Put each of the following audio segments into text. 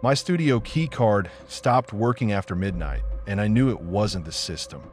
My studio key card stopped working after midnight, and I knew it wasn't the system.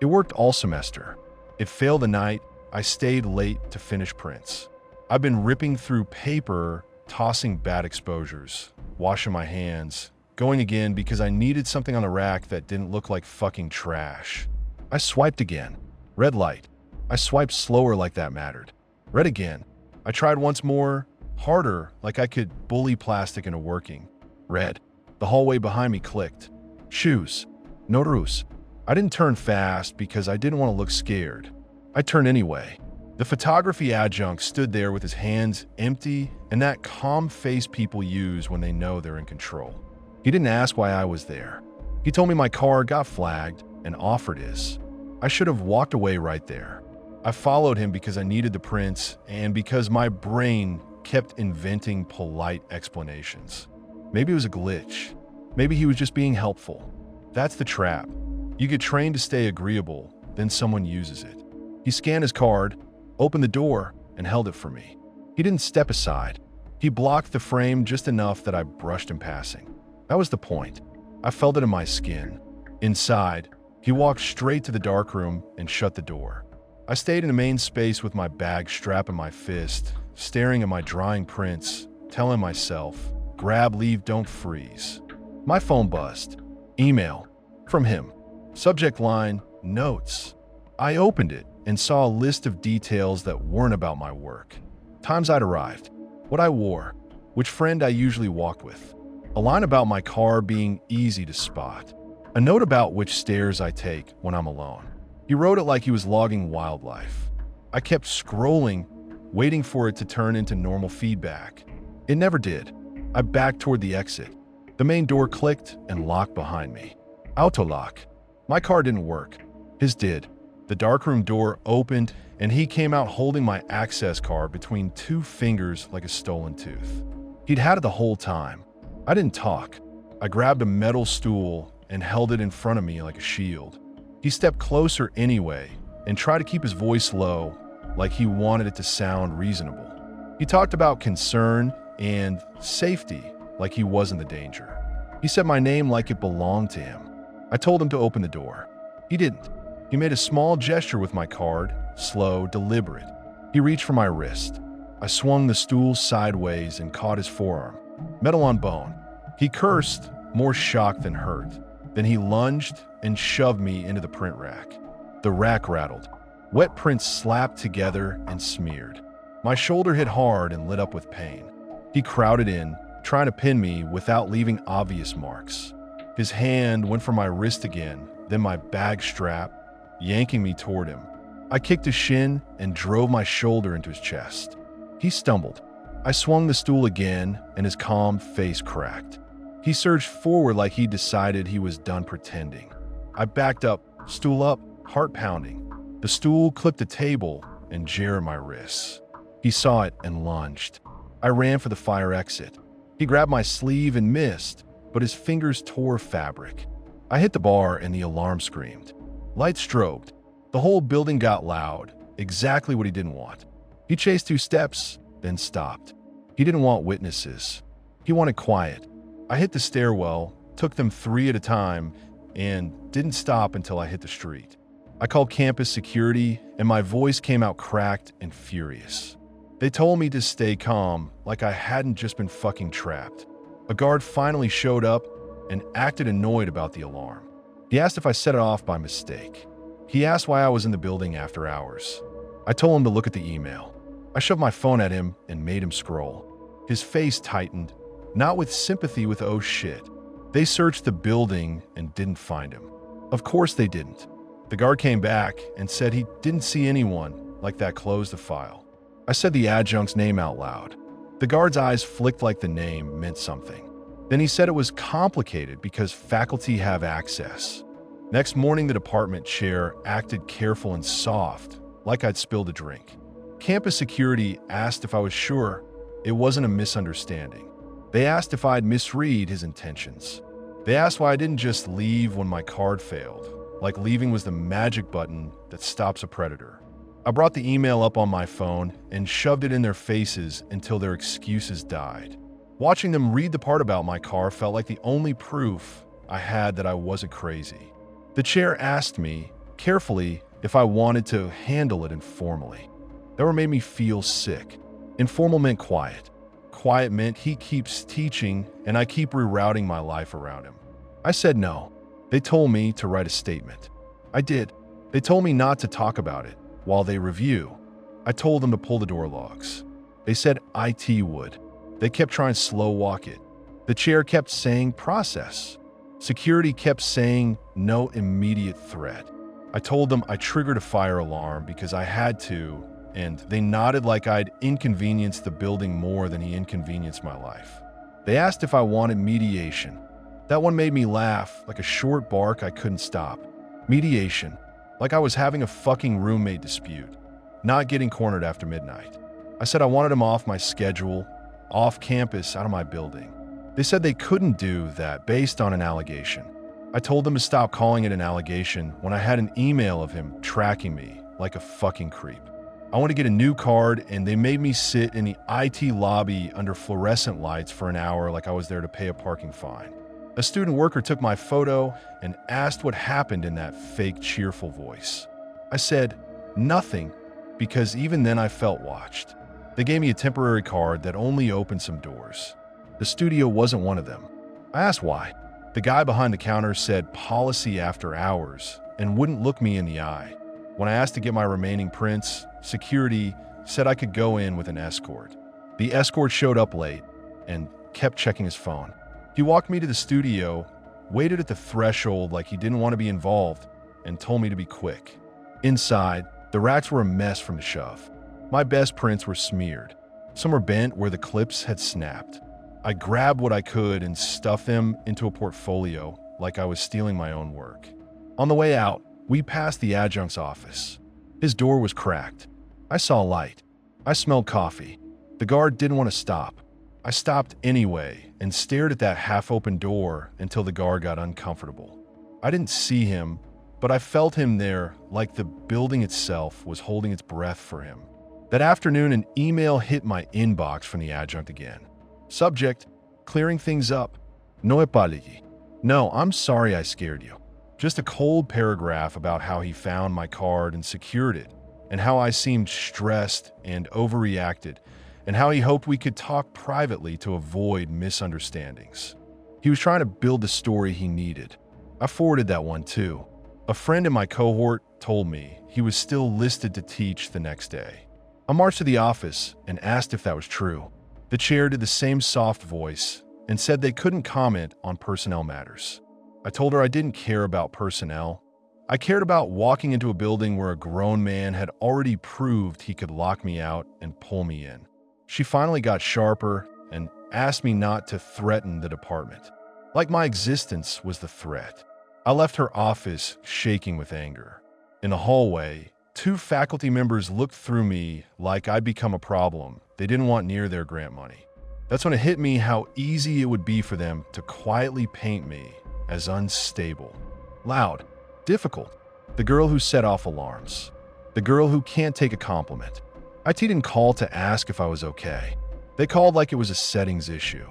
It worked all semester. It failed the night I stayed late to finish prints. I've been ripping through paper, tossing bad exposures, washing my hands, going again because I needed something on the rack that didn't look like fucking trash. I swiped again. Red light. I swiped slower like that mattered. Red again. I tried once more, harder, like I could bully plastic into working. Red. The hallway behind me clicked. Shoes. Notarus. I didn't turn fast because I didn't want to look scared. I turned anyway. The photography adjunct stood there with his hands empty and that calm face people use when they know they're in control. He didn't ask why I was there. He told me my car got flagged and offered his. I should have walked away right there. I followed him because I needed the prints and because my brain kept inventing polite explanations. Maybe it was a glitch. Maybe he was just being helpful. That's the trap. You get trained to stay agreeable, then someone uses it. He scanned his card, opened the door, and held it for me. He didn't step aside. He blocked the frame just enough that I brushed in passing. That was the point. I felt it in my skin. Inside, he walked straight to the darkroom and shut the door. I stayed in the main space with my bag strapped in my fist, staring at my drying prints, telling myself, grab, leave, don't freeze. My phone buzzed. Email. From him. Subject line, notes. I opened it and saw a list of details that weren't about my work. Times I'd arrived, what I wore, which friend I usually walked with, a line about my car being easy to spot, a note about which stairs I take when I'm alone. He wrote it like he was logging wildlife. I kept scrolling, waiting for it to turn into normal feedback. It never did. I backed toward the exit. The main door clicked and locked behind me. Autolock. My car didn't work. His did. The darkroom door opened, and he came out holding my access card between two fingers like a stolen tooth. He'd had it the whole time. I didn't talk. I grabbed a metal stool and held it in front of me like a shield. He stepped closer anyway and tried to keep his voice low, like he wanted it to sound reasonable. He talked about concern and safety like he wasn't the danger. He said my name like it belonged to him. I told him to open the door. He didn't. He made a small gesture with my card, slow, deliberate. He reached for my wrist. I swung the stool sideways and caught his forearm. Metal on bone. He cursed, more shocked than hurt. Then he lunged and shoved me into the print rack. The rack rattled. Wet prints slapped together and smeared. My shoulder hit hard and lit up with pain. He crowded in, trying to pin me without leaving obvious marks. His hand went for my wrist again, then my bag strap, yanking me toward him. I kicked his shin and drove my shoulder into his chest. He stumbled. I swung the stool again, and his calm face cracked. He surged forward like he decided he was done pretending. I backed up, stool up, heart pounding. The stool clipped the table and jarred my wrists. He saw it and lunged. I ran for the fire exit. He grabbed my sleeve and missed, but his fingers tore fabric. I hit the bar and the alarm screamed. Lights strobed. The whole building got loud, exactly what he didn't want. He chased 2 steps, then stopped. He didn't want witnesses. He wanted quiet. I hit the stairwell, took them 3 at a time, and didn't stop until I hit the street. I called campus security, and my voice came out cracked and furious. They told me to stay calm, like I hadn't just been fucking trapped. A guard finally showed up and acted annoyed about the alarm. He asked if I set it off by mistake. He asked why I was in the building after hours. I told him to look at the email. I shoved my phone at him and made him scroll. His face tightened, not with sympathy with oh shit. They searched the building and didn't find him. Of course they didn't. The guard came back and said he didn't see anyone, like that closed the file. I said the adjunct's name out loud. The guard's eyes flicked like the name meant something. Then he said it was complicated because faculty have access. Next morning, the department chair acted careful and soft, like I'd spilled a drink. Campus security asked if I was sure it wasn't a misunderstanding. They asked if I'd misread his intentions. They asked why I didn't just leave when my card failed, like leaving was the magic button that stops a predator. I brought the email up on my phone and shoved it in their faces until their excuses died. Watching them read the part about my car felt like the only proof I had that I wasn't crazy. The chair asked me, carefully, if I wanted to handle it informally. That word made me feel sick. Informal meant quiet. Quiet meant he keeps teaching and I keep rerouting my life around him. I said no. They told me to write a statement. I did. They told me not to talk about it while they review. I told them to pull the door logs. They said IT would. They kept trying to slow walk it. The chair kept saying process. Security kept saying no immediate threat. I told them I triggered a fire alarm because I had to, and they nodded like I'd inconvenienced the building more than he inconvenienced my life. They asked if I wanted mediation. That one made me laugh, like a short bark I couldn't stop. Mediation, like I was having a fucking roommate dispute, not getting cornered after midnight. I said I wanted him off my schedule, off campus, out of my building. They said they couldn't do that based on an allegation. I told them to stop calling it an allegation when I had an email of him tracking me like a fucking creep. I wanted to get a new card and they made me sit in the IT lobby under fluorescent lights for an hour like I was there to pay a parking fine. A student worker took my photo and asked what happened in that fake cheerful voice. I said, nothing, because even then I felt watched. They gave me a temporary card that only opened some doors. The studio wasn't one of them. I asked why. The guy behind the counter said policy after hours and wouldn't look me in the eye. When I asked to get my remaining prints, security said I could go in with an escort. The escort showed up late and kept checking his phone. He walked me to the studio, waited at the threshold like he didn't want to be involved, and told me to be quick. Inside, the racks were a mess from the shove. My best prints were smeared. Some were bent where the clips had snapped. I grabbed what I could and stuffed them into a portfolio like I was stealing my own work. On the way out, we passed the adjunct's office. His door was cracked. I saw light. I smelled coffee. The guard didn't want to stop. I stopped anyway and stared at that half-open door until the guard got uncomfortable. I didn't see him, but I felt him there like the building itself was holding its breath for him. That afternoon, an email hit my inbox from the adjunct again. Subject, clearing things up. No apology. No, I'm sorry I scared you. Just a cold paragraph about how he found my card and secured it, and how I seemed stressed and overreacted, and how he hoped we could talk privately to avoid misunderstandings. He was trying to build the story he needed. I forwarded that one too. A friend in my cohort told me he was still listed to teach the next day. I marched to the office and asked if that was true. The chair did the same soft voice and said they couldn't comment on personnel matters. I told her I didn't care about personnel. I cared about walking into a building where a grown man had already proved he could lock me out and pull me in. She finally got sharper and asked me not to threaten the department. Like my existence was the threat. I left her office shaking with anger. In the hallway, 2 faculty members looked through me like I'd become a problem they didn't want near their grant money. That's when it hit me how easy it would be for them to quietly paint me as unstable, loud, difficult, the girl who set off alarms, the girl who can't take a compliment. IT didn't call to ask if I was okay. They called like it was a settings issue.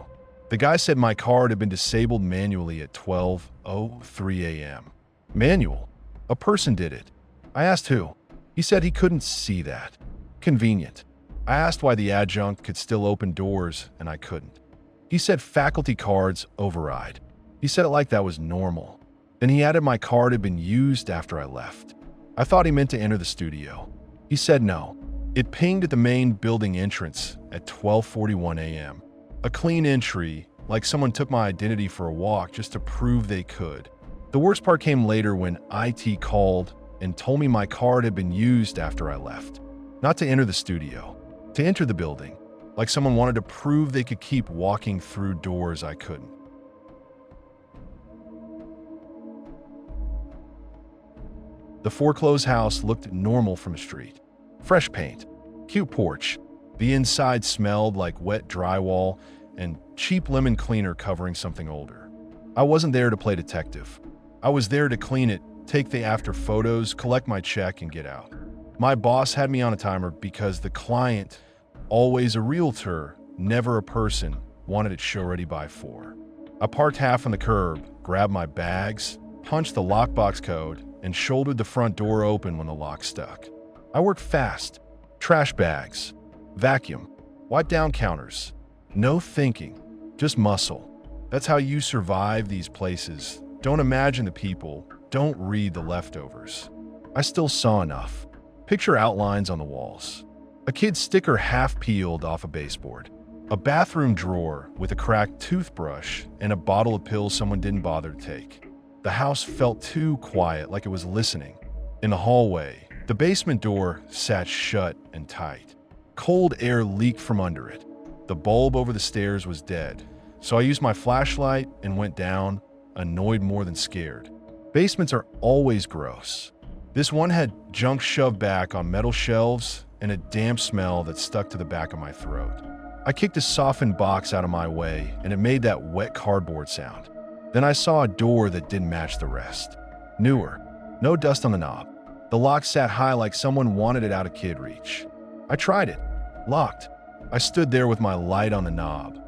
The guy said my card had been disabled manually at 12:03 a.m. Manual? A person did it. I asked who. He said he couldn't see that. Convenient. I asked why the adjunct could still open doors and I couldn't. He said faculty cards override. He said it like that was normal. Then he added my card had been used after I left. I thought he meant to enter the studio. He said no. It pinged at the main building entrance at 12:41 a.m. A clean entry, like someone took my identity for a walk just to prove they could. The worst part came later when IT called and told me my card had been used after I left. Not to enter the studio, to enter the building, like someone wanted to prove they could keep walking through doors I couldn't. The foreclosed house looked normal from the street. Fresh paint, cute porch. The inside smelled like wet drywall and cheap lemon cleaner covering something older. I wasn't there to play detective. I was there to clean it, take the after photos, collect my check, and get out. My boss had me on a timer because the client, always a realtor, never a person, wanted it show ready by 4. I parked half on the curb, grabbed my bags, punched the lockbox code, and shouldered the front door open when the lock stuck. I worked fast. Trash bags, vacuum, wipe down counters. No thinking, just muscle. That's how you survive these places. Don't imagine the people. Don't read the leftovers. I still saw enough. Picture outlines on the walls. A kid's sticker half peeled off a baseboard. A bathroom drawer with a cracked toothbrush and a bottle of pills someone didn't bother to take. The house felt too quiet, like it was listening. In the hallway, the basement door sat shut and tight. Cold air leaked from under it. The bulb over the stairs was dead, so I used my flashlight and went down, annoyed more than scared. Basements are always gross. This one had junk shoved back on metal shelves and a damp smell that stuck to the back of my throat. I kicked a softened box out of my way, and it made that wet cardboard sound. Then I saw a door that didn't match the rest. Newer, no dust on the knob. The lock sat high like someone wanted it out of kid reach. I tried it. Locked. I stood there with my light on the knob,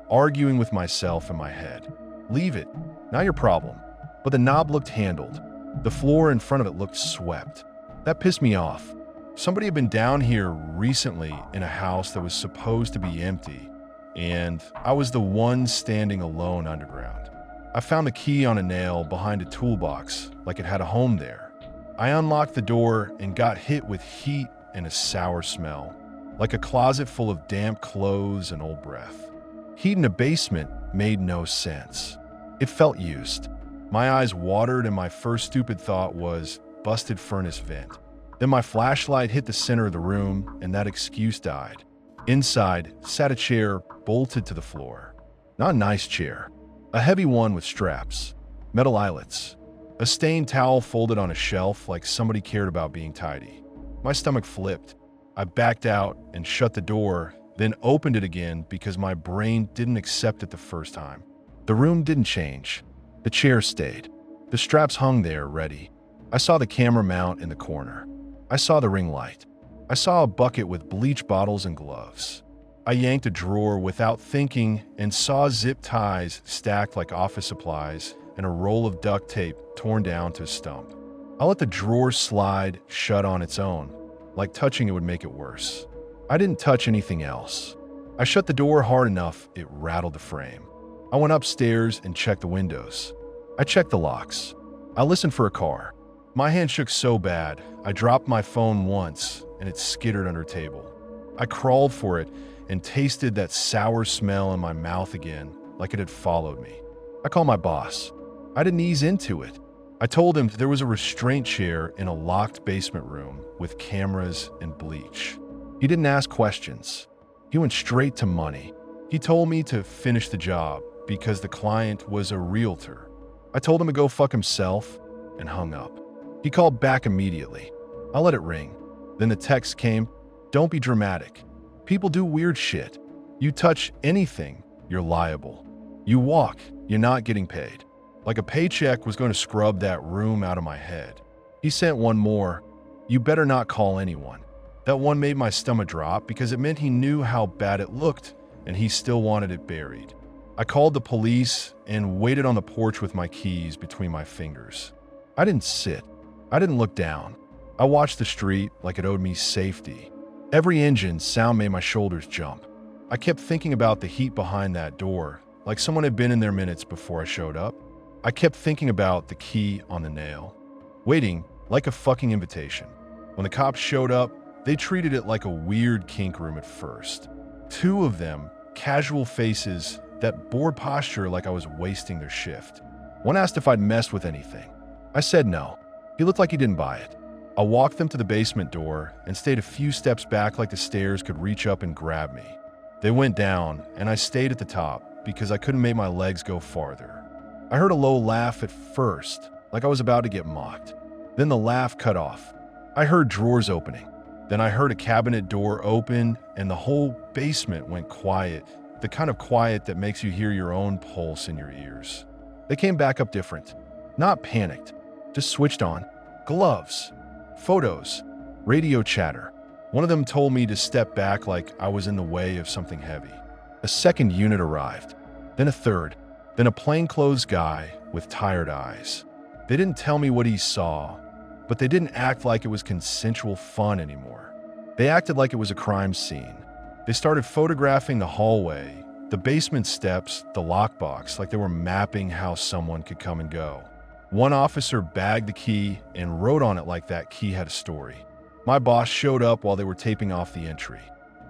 arguing with myself in my head. Leave it. Not your problem. But the knob looked handled. The floor in front of it looked swept. That pissed me off. Somebody had been down here recently in a house that was supposed to be empty, and I was the one standing alone underground. I found the key on a nail behind a toolbox, like it had a home there. I unlocked the door and got hit with heat and a sour smell, like a closet full of damp clothes and old breath. Heat in a basement made no sense. It felt used. My eyes watered and my first stupid thought was, busted furnace vent. Then my flashlight hit the center of the room and that excuse died. Inside sat a chair bolted to the floor. Not a nice chair. A heavy one with straps, metal eyelets, a stained towel folded on a shelf like somebody cared about being tidy. My stomach flipped. I backed out and shut the door, then opened it again because my brain didn't accept it the first time. The room didn't change. The chair stayed. The straps hung there, ready. I saw the camera mount in the corner. I saw the ring light. I saw a bucket with bleach bottles and gloves. I yanked a drawer without thinking and saw zip ties stacked like office supplies and a roll of duct tape torn down to a stump. I let the drawer slide shut on its own, like touching it would make it worse. I didn't touch anything else. I shut the door hard enough it rattled the frame. I went upstairs and checked the windows. I checked the locks. I listened for a car. My hand shook so bad, I dropped my phone once and it skittered under a table. I crawled for it and tasted that sour smell in my mouth again, like it had followed me. I called my boss. I didn't ease into it. I told him there was a restraint chair in a locked basement room with cameras and bleach. He didn't ask questions. He went straight to money. He told me to finish the job because the client was a realtor. I told him to go fuck himself and hung up. He called back immediately. I let it ring. Then the text came, "Don't be dramatic. People do weird shit. You touch anything, you're liable. You walk, you're not getting paid." Like a paycheck was going to scrub that room out of my head. He sent one more, "You better not call anyone." That one made my stomach drop because it meant he knew how bad it looked and he still wanted it buried. I called the police and waited on the porch with my keys between my fingers. I didn't sit. I didn't look down. I watched the street like it owed me safety. Every engine sound made my shoulders jump. I kept thinking about the heat behind that door, like someone had been in there minutes before I showed up. I kept thinking about the key on the nail, waiting like a fucking invitation. When the cops showed up, they treated it like a weird kink room at first. Two of them, casual faces that bore posture like I was wasting their shift. One asked if I'd messed with anything. I said no. He looked like he didn't buy it. I walked them to the basement door and stayed a few steps back like the stairs could reach up and grab me. They went down, and I stayed at the top because I couldn't make my legs go farther. I heard a low laugh at first, like I was about to get mocked. Then the laugh cut off. I heard drawers opening. Then I heard a cabinet door open, and the whole basement went quiet, the kind of quiet that makes you hear your own pulse in your ears. They came back up different. Not panicked, just switched on. Gloves, photos, radio chatter. One of them told me to step back like I was in the way of something heavy. A second unit arrived, then a third, then a plainclothes guy with tired eyes. They didn't tell me what he saw, but they didn't act like it was consensual fun anymore. They acted like it was a crime scene. They started photographing the hallway, the basement steps, the lockbox, like they were mapping how someone could come and go. One officer bagged the key and wrote on it like that key had a story. My boss showed up while they were taping off the entry.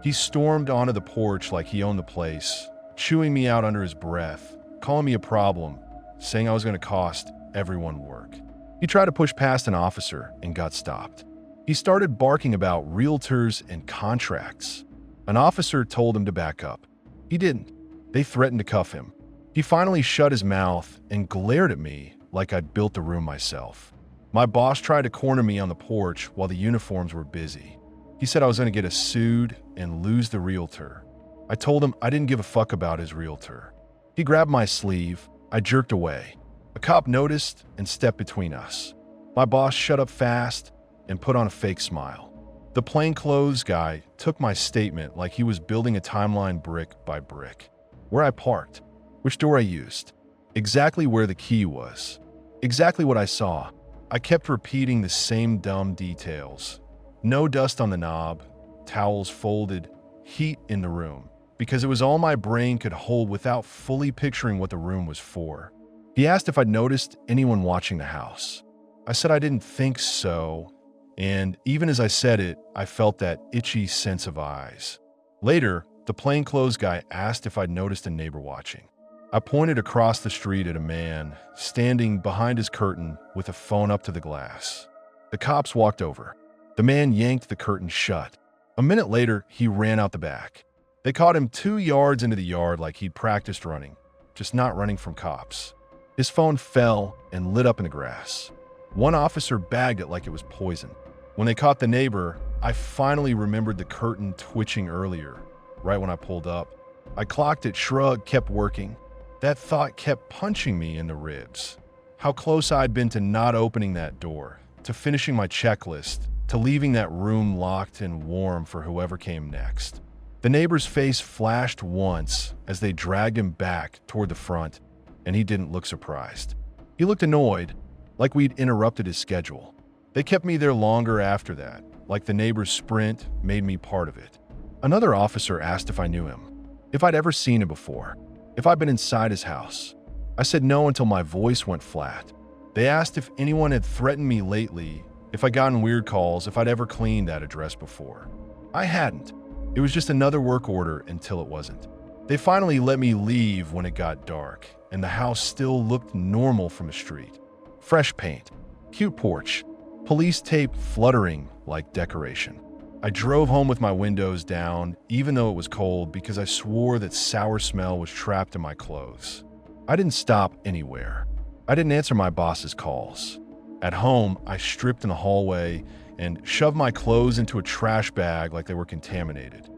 He stormed onto the porch like he owned the place, chewing me out under his breath, calling me a problem, saying I was going to cost everyone work. He tried to push past an officer and got stopped. He started barking about realtors and contracts. An officer told him to back up. He didn't. They threatened to cuff him. He finally shut his mouth and glared at me like I'd built the room myself. My boss tried to corner me on the porch while the uniforms were busy. He said I was going to get us sued and lose the realtor. I told him I didn't give a fuck about his realtor. He grabbed my sleeve. I jerked away. A cop noticed and stepped between us. My boss shut up fast and put on a fake smile. The plainclothes guy took my statement like he was building a timeline brick by brick. Where I parked, which door I used, exactly where the key was, exactly what I saw. I kept repeating the same dumb details. No dust on the knob, towels folded, heat in the room, because it was all my brain could hold without fully picturing what the room was for. He asked if I'd noticed anyone watching the house. I said I didn't think so, and even as I said it, I felt that itchy sense of eyes. Later, the plainclothes guy asked if I'd noticed a neighbor watching. I pointed across the street at a man standing behind his curtain with a phone up to the glass. The cops walked over. The man yanked the curtain shut. A minute later, he ran out the back. They caught him 2 yards into the yard like he'd practiced running, just not running from cops. His phone fell and lit up in the grass. One officer bagged it like it was poison. When they caught the neighbor, I finally remembered the curtain twitching earlier, right when I pulled up. I clocked it, shrugged, kept working. That thought kept punching me in the ribs. How close I'd been to not opening that door, to finishing my checklist, to leaving that room locked and warm for whoever came next. The neighbor's face flashed once as they dragged him back toward the front, and he didn't look surprised. He looked annoyed, like we'd interrupted his schedule. They kept me there longer after that, like the neighbor's sprint made me part of it. Another officer asked if I knew him, if I'd ever seen him before, if I'd been inside his house. I said no until my voice went flat. They asked if anyone had threatened me lately, if I'd gotten weird calls, if I'd ever cleaned that address before. I hadn't. It was just another work order until it wasn't. They finally let me leave when it got dark, and the house still looked normal from the street. Fresh paint, cute porch, police tape fluttering like decoration. I drove home with my windows down, even though it was cold, because I swore that sour smell was trapped in my clothes. I didn't stop anywhere. I didn't answer my boss's calls. At home, I stripped in the hallway and shoved my clothes into a trash bag like they were contaminated.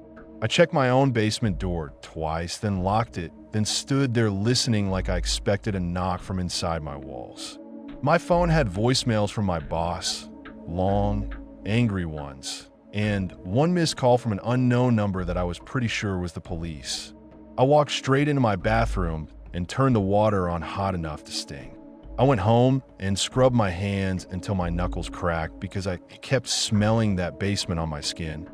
I checked my own basement door twice, then locked it, then stood there listening like I expected a knock from inside my walls. My phone had voicemails from my boss, long, angry ones, and one missed call from an unknown number that I was pretty sure was the police. I walked straight into my bathroom and turned the water on hot enough to sting. I went home and scrubbed my hands until my knuckles cracked because I kept smelling that basement on my skin.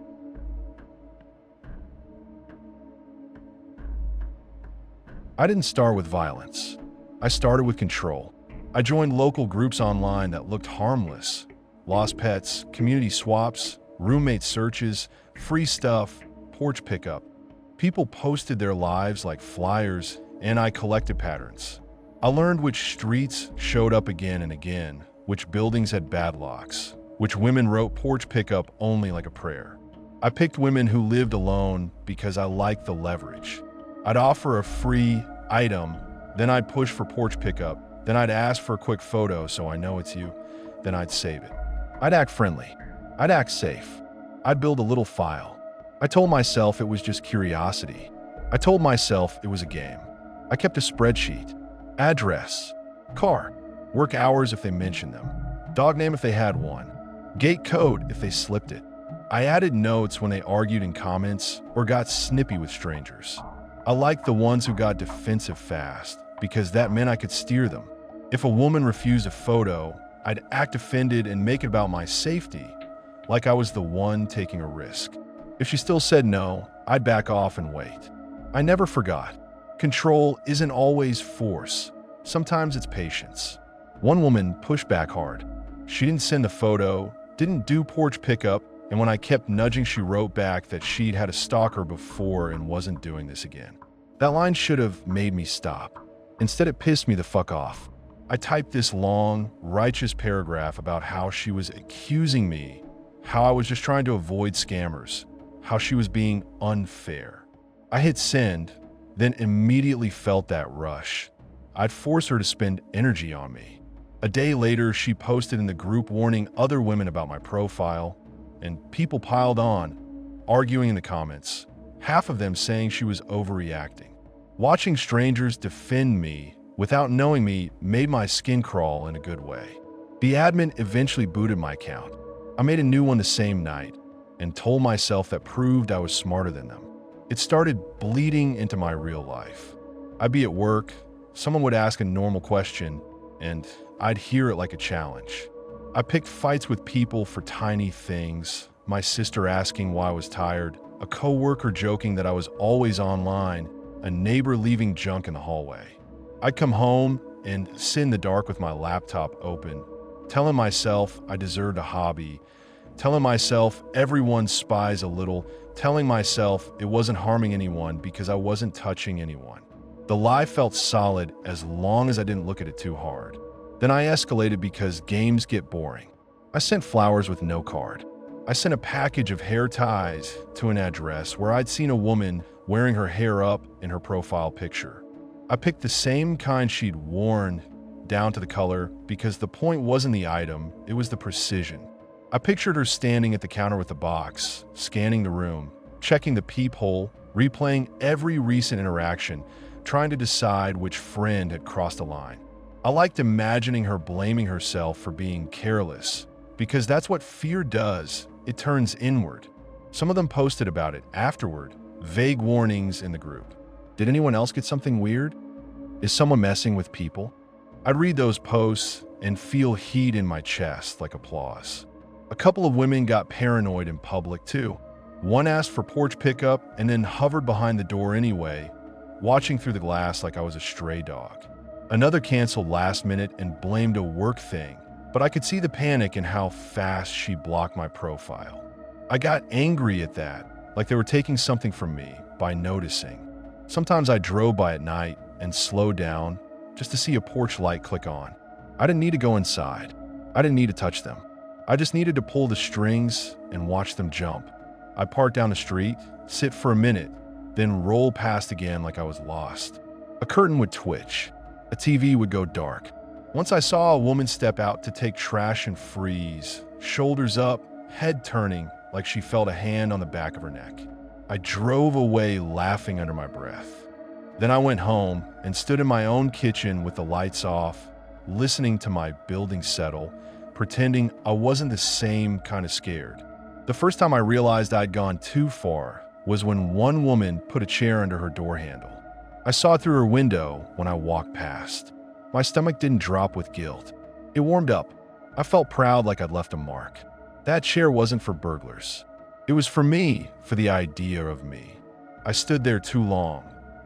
I didn't start with violence. I started with control. I joined local groups online that looked harmless. Lost pets, community swaps, roommate searches, free stuff, porch pickup. People posted their lives like flyers, and I collected patterns. I learned which streets showed up again and again, which buildings had bad locks, which women wrote porch pickup only like a prayer. I picked women who lived alone because I liked the leverage. I'd offer a free item, then I'd push for porch pickup, then I'd ask for a quick photo so I know it's you, then I'd save it. I'd act friendly. I'd act safe. I'd build a little file. I told myself it was just curiosity. I told myself it was a game. I kept a spreadsheet. Address, car, work hours if they mentioned them, dog name if they had one, gate code if they slipped it. I added notes when they argued in comments or got snippy with strangers. I liked the ones who got defensive fast because that meant I could steer them. If a woman refused a photo, I'd act offended and make it about my safety, like I was the one taking a risk. If she still said no, I'd back off and wait. I never forgot. Control isn't always force. Sometimes it's patience. One woman pushed back hard. She didn't send the photo, didn't do porch pickup, and when I kept nudging, she wrote back that she'd had a stalker before and wasn't doing this again. That line should have made me stop. Instead, it pissed me the fuck off. I typed this long, righteous paragraph about how she was accusing me, how I was just trying to avoid scammers, how she was being unfair. I hit send, then immediately felt that rush. I'd force her to spend energy on me. A day later, she posted in the group warning other women about my profile, and people piled on, arguing in the comments, half of them saying she was overreacting. Watching strangers defend me without knowing me made my skin crawl in a good way. The admin eventually booted my account. I made a new one the same night and told myself that proved I was smarter than them. It started bleeding into my real life. I'd be at work, someone would ask a normal question, and I'd hear it like a challenge. I picked fights with people for tiny things, my sister asking why I was tired, a coworker joking that I was always online, a neighbor leaving junk in the hallway. I'd come home and sit in the dark with my laptop open, telling myself I deserved a hobby, telling myself everyone spies a little, telling myself it wasn't harming anyone because I wasn't touching anyone. The lie felt solid as long as I didn't look at it too hard. Then I escalated because games get boring. I sent flowers with no card. I sent a package of hair ties to an address where I'd seen a woman wearing her hair up in her profile picture. I picked the same kind she'd worn down to the color because the point wasn't the item, it was the precision. I pictured her standing at the counter with the box, scanning the room, checking the peephole, replaying every recent interaction, trying to decide which friend had crossed a line. I liked imagining her blaming herself for being careless, because that's what fear does. It turns inward. Some of them posted about it afterward, vague warnings in the group. Did anyone else get something weird? Is someone messing with people? I'd read those posts and feel heat in my chest like applause. A couple of women got paranoid in public too. One asked for porch pickup and then hovered behind the door anyway, watching through the glass like I was a stray dog. Another canceled last minute and blamed a work thing, but I could see the panic in how fast she blocked my profile. I got angry at that, like they were taking something from me by noticing. Sometimes I drove by at night and slowed down just to see a porch light click on. I didn't need to go inside. I didn't need to touch them. I just needed to pull the strings and watch them jump. I'd park down the street, sit for a minute, then roll past again like I was lost. A curtain would twitch. A TV would go dark. Once I saw a woman step out to take trash and freeze, shoulders up, head turning like she felt a hand on the back of her neck. I drove away laughing under my breath. Then I went home and stood in my own kitchen with the lights off, listening to my building settle, pretending I wasn't the same kind of scared. The first time I realized I'd gone too far was when one woman put a chair under her door handle. I saw through her window when I walked past. My stomach didn't drop with guilt. It warmed up. I felt proud like I'd left a mark. That chair wasn't for burglars. It was for me, for the idea of me. I stood there too long.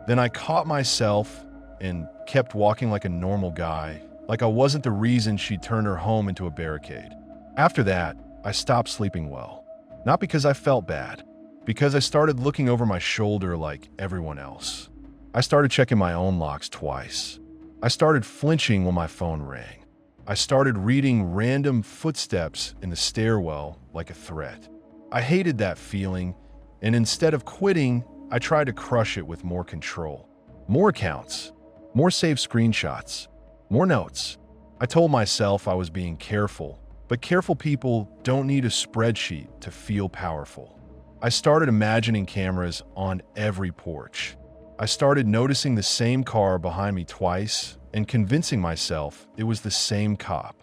Then I caught myself and kept walking like a normal guy, like I wasn't the reason she'd turned her home into a barricade. After that, I stopped sleeping well. Not because I felt bad, because I started looking over my shoulder like everyone else. I started checking my own locks twice. I started flinching when my phone rang. I started reading random footsteps in the stairwell like a threat. I hated that feeling, and instead of quitting, I tried to crush it with more control. More accounts, more saved screenshots, more notes. I told myself I was being careful, but careful people don't need a spreadsheet to feel powerful. I started imagining cameras on every porch. I started noticing the same car behind me twice and convincing myself it was the same cop.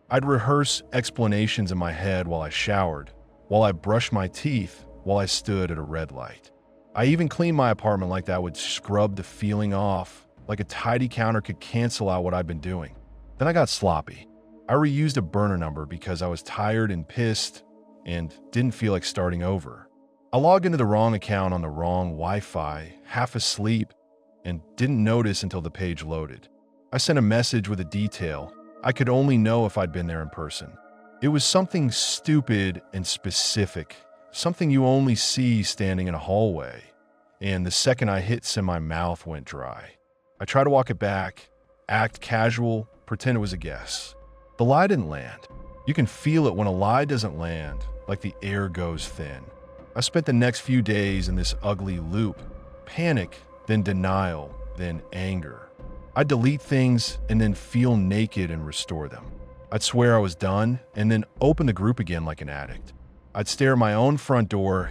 I'd rehearse explanations in my head while I showered, while I brushed my teeth, while I stood at a red light. I even cleaned my apartment like that would scrub the feeling off, like a tidy counter could cancel out what I'd been doing. Then I got sloppy. I reused a burner number because I was tired and pissed and didn't feel like starting over. I logged into the wrong account on the wrong Wi-Fi, half asleep, and didn't notice until the page loaded. I sent a message with a detail I could only know if I'd been there in person. It was something stupid and specific, something you only see standing in a hallway. And the second I hit send, my mouth went dry. I tried to walk it back, act casual, pretend it was a guess. The lie didn't land. You can feel it when a lie doesn't land, like the air goes thin. I spent the next few days in this ugly loop. Panic, then denial, then anger. I'd delete things and then feel naked and restore them. I'd swear I was done and then open the group again like an addict. I'd stare at my own front door,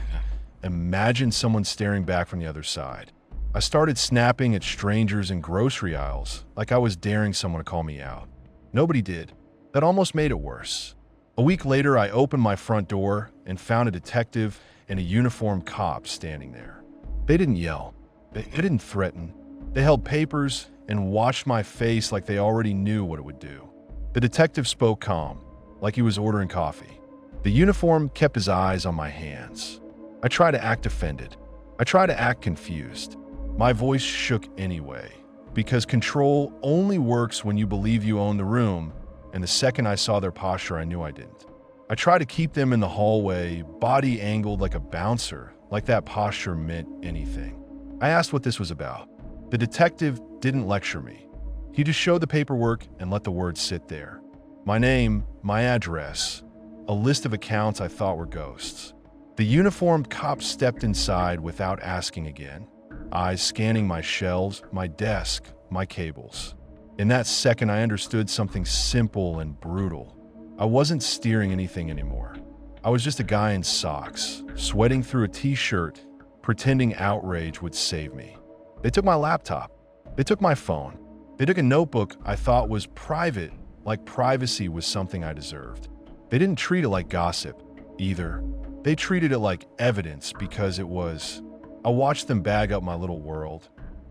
imagine someone staring back from the other side. I started snapping at strangers in grocery aisles like I was daring someone to call me out. Nobody did. That almost made it worse. A week later, I opened my front door and found a detective and a uniformed cop standing there. They didn't yell. They didn't threaten. They held papers and watched my face like they already knew what it would do. The detective spoke calm, like he was ordering coffee. The uniform kept his eyes on my hands. I tried to act offended. I tried to act confused. My voice shook anyway, because control only works when you believe you own the room, and the second I saw their posture, I knew I didn't. I tried to keep them in the hallway, body angled like a bouncer, like that posture meant anything. I asked what this was about. The detective didn't lecture me. He just showed the paperwork and let the words sit there. My name, my address, a list of accounts I thought were ghosts. The uniformed cop stepped inside without asking again, eyes scanning my shelves, my desk, my cables. In that second, I understood something simple and brutal. I wasn't steering anything anymore. I was just a guy in socks, sweating through a t-shirt, pretending outrage would save me. They took my laptop. They took my phone. They took a notebook I thought was private, like privacy was something I deserved. They didn't treat it like gossip, either. They treated it like evidence because it was. I watched them bag up my little world.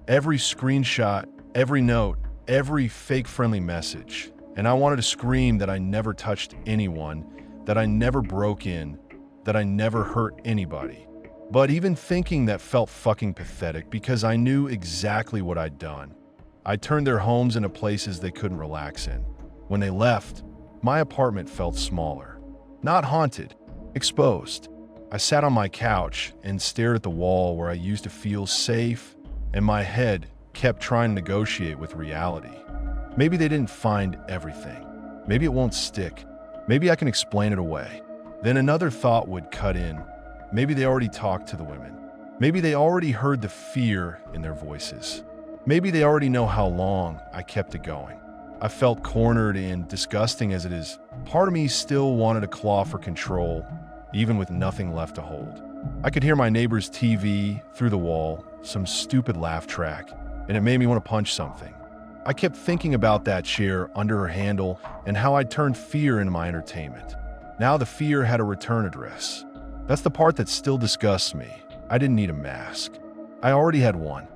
Every screenshot, every note, every fake-friendly message. And I wanted to scream that I never touched anyone, that I never broke in, that I never hurt anybody. But even thinking that felt fucking pathetic because I knew exactly what I'd done. I turned their homes into places they couldn't relax in. When they left, my apartment felt smaller. Not haunted, exposed. I sat on my couch and stared at the wall where I used to feel safe, and my head kept trying to negotiate with reality. Maybe they didn't find everything. Maybe it won't stick. Maybe I can explain it away. Then another thought would cut in. Maybe they already talked to the women. Maybe they already heard the fear in their voices. Maybe they already know how long I kept it going. I felt cornered, and disgusting as it is, part of me still wanted a claw for control, even with nothing left to hold. I could hear my neighbor's TV through the wall, some stupid laugh track, and it made me want to punch something. I kept thinking about that chair under her handle and how I'd turned fear into my entertainment. Now the fear had a return address. That's the part that still disgusts me. I didn't need a mask. I already had one.